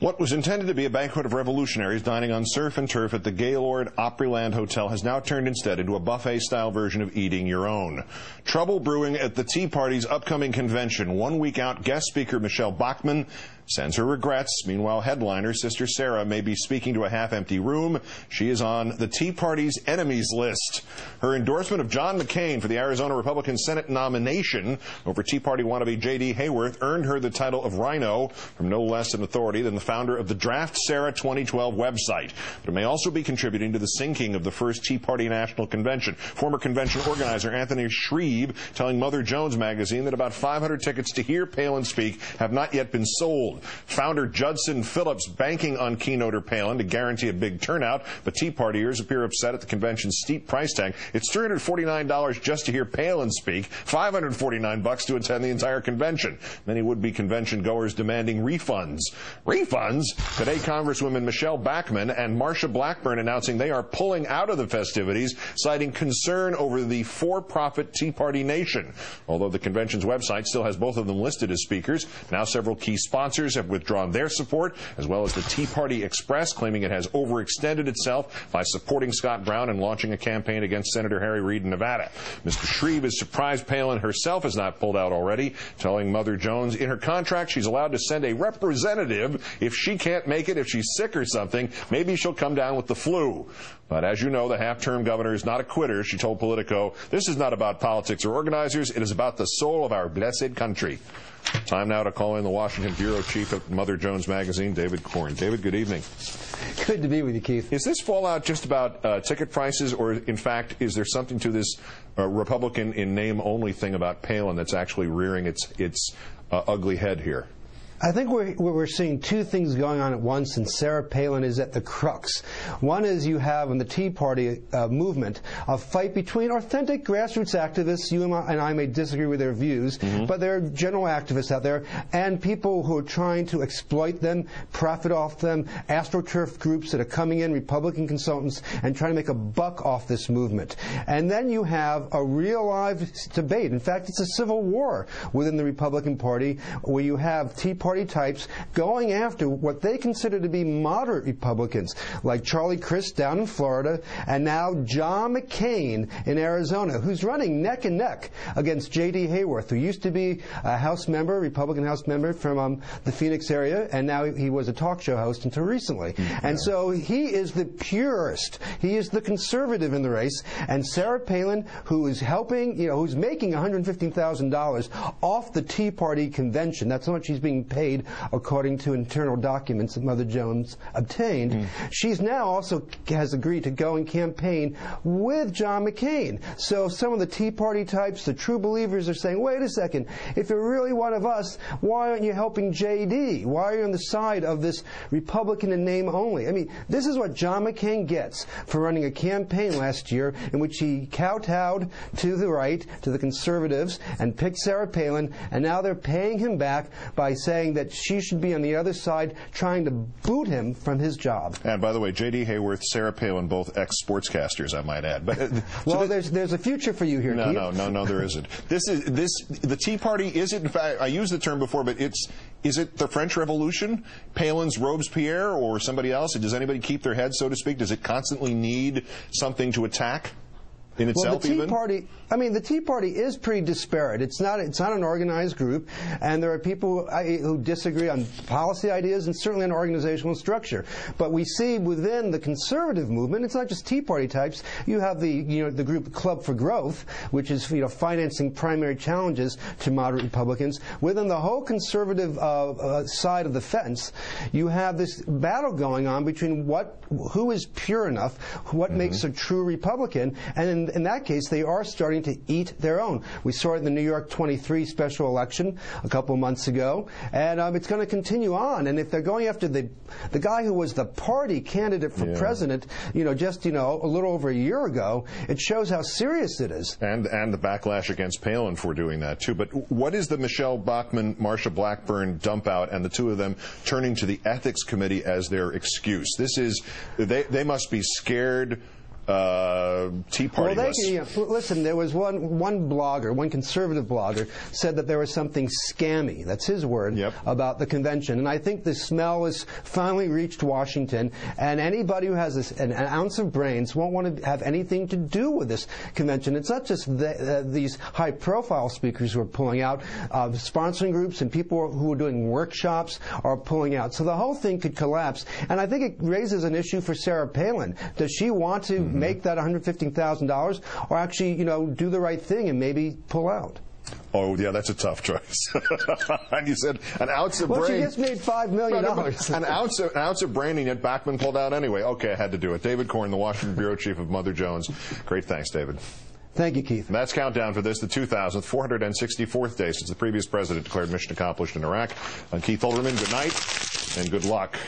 What was intended to be a banquet of revolutionaries dining on surf and turf at the Gaylord Opryland Hotel has now turned instead into a buffet-style version of eating your own. Trouble brewing at the Tea Party's upcoming convention. 1 week out, guest speaker Michelle Bachmann sends her regrets. Meanwhile, headliner Sister Sarah may be speaking to a half-empty room. She is on the Tea Party's enemies list. Her endorsement of John McCain for the Arizona Republican Senate nomination over Tea Party wannabe J.D. Hayworth earned her the title of Rhino from no less an authority than the founder of the Draft Sarah 2012 website. But it may also be contributing to the sinking of the first Tea Party National Convention. Former convention organizer Anthony Shreve telling Mother Jones magazine that about 500 tickets to hear Palin speak have not yet been sold. Founder Judson Phillips banking on keynoter Palin to guarantee a big turnout, but Tea Partiers appear upset at the convention's steep price tag. It's $349 just to hear Palin speak, $549 to attend the entire convention. Many would-be convention goers demanding refunds. Refunds? Today, Congresswomen Michelle Bachmann and Marsha Blackburn announcing they are pulling out of the festivities, citing concern over the for-profit Tea Party nation. Although the convention's website still has both of them listed as speakers, now several key sponsors have withdrawn their support, as well as the Tea Party Express, claiming it has overextended itself by supporting Scott Brown and launching a campaign against Senator Harry Reid in Nevada. Mr. Shreve is surprised Palin herself has not pulled out already, telling Mother Jones in her contract she's allowed to send a representative if she can't make it, if she's sick or something. Maybe she'll come down with the flu. But as you know, the half-term governor is not a quitter. She told Politico, "This is not about politics or organizers. It is about the soul of our blessed country." Time now to call in the Washington bureau chief at Mother Jones magazine, David Corn. David, good evening. Good to be with you, Keith. Is this fallout just about ticket prices, or in fact, is there something to this Republican in name only thing about Palin that's actually rearing its ugly head here? I think we're seeing two things going on at once, and Sarah Palin is at the crux. One is you have in the Tea Party movement a fight between authentic grassroots activists. You and I may disagree with their views, but there are general activists out there, and people who are trying to exploit them, profit off them, AstroTurf groups that are coming in, Republican consultants, and trying to make a buck off this movement. And then you have a real live debate. In fact, it's a civil war within the Republican Party, where you have Tea Party types going after what they consider to be moderate Republicans, like Charlie Crist down in Florida, and now John McCain in Arizona, who's running neck and neck against J.D. Hayworth, who used to be a House member, Republican House member from the Phoenix area, and now he was a talk show host until recently. And so he is the purist. He is the conservative in the race. And Sarah Palin, who is helping, who's making $115,000 off the Tea Party convention. That's how much she's being paid according to internal documents that Mother Jones obtained. She's now also has agreed to go and campaign with John McCain. So some of the Tea Party types, the true believers, are saying, wait a second, if you're really one of us, why aren't you helping J.D.? Why are you on the side of this Republican in name only? I mean, this is what John McCain gets for running a campaign last year in which he kowtowed to the right, to the conservatives, and picked Sarah Palin, and now they're paying him back by saying that she should be on the other side trying to boot him from his job. And by the way, J.D. Hayworth, Sarah Palin, both ex-sportscasters, I might add. But well, there's a future for you here, Keith. No, there isn't. The Tea Party, is it, in fact, I used the term before, but is it the French Revolution? Palin's Robespierre or somebody else? Does anybody keep their head, so to speak? Does it constantly need something to attack? In itself, well, the Tea Party is pretty disparate. It's not an organized group, and there are people who disagree on policy ideas and certainly on organizational structure. But we see within the conservative movement, it's not just Tea Party types. You have the group Club for Growth, which is financing primary challenges to moderate Republicans. Within the whole conservative side of the fence, you have this battle going on between who is pure enough, what makes a true Republican, and in that case, they are starting to eat their own. We saw it in the New York 23 special election a couple months ago, and it's going to continue on. And if they're going after the guy who was the party candidate for president, just a little over a year ago, it shows how serious it is. And the backlash against Palin for doing that too. But what is the Michelle Bachmann, Marsha Blackburn dump out, and the two of them turning to the ethics committee as their excuse? This is they must be scared Tea Party lists. Listen, there was one blogger, one conservative blogger, said that there was something scammy, that's his word, about the convention. And I think the smell has finally reached Washington, and anybody who has an ounce of brains won't want to have anything to do with this convention. It's not just these high-profile speakers who are pulling out. Sponsoring groups and people who are doing workshops are pulling out. So the whole thing could collapse. And I think it raises an issue for Sarah Palin. Does she want to make that $115,000, or actually, do the right thing and maybe pull out? Oh, yeah, that's a tough choice. And you said an ounce of brain. Well, she just made $5 million. An ounce of braining it, Bachman pulled out anyway. Okay, I had to do it. David Corn, the Washington Bureau Chief of Mother Jones. Great, thanks, David. Thank you, Keith. And that's countdown for this, the 464th day since the previous president declared mission accomplished in Iraq. I'm Keith Olbermann. Good night and good luck.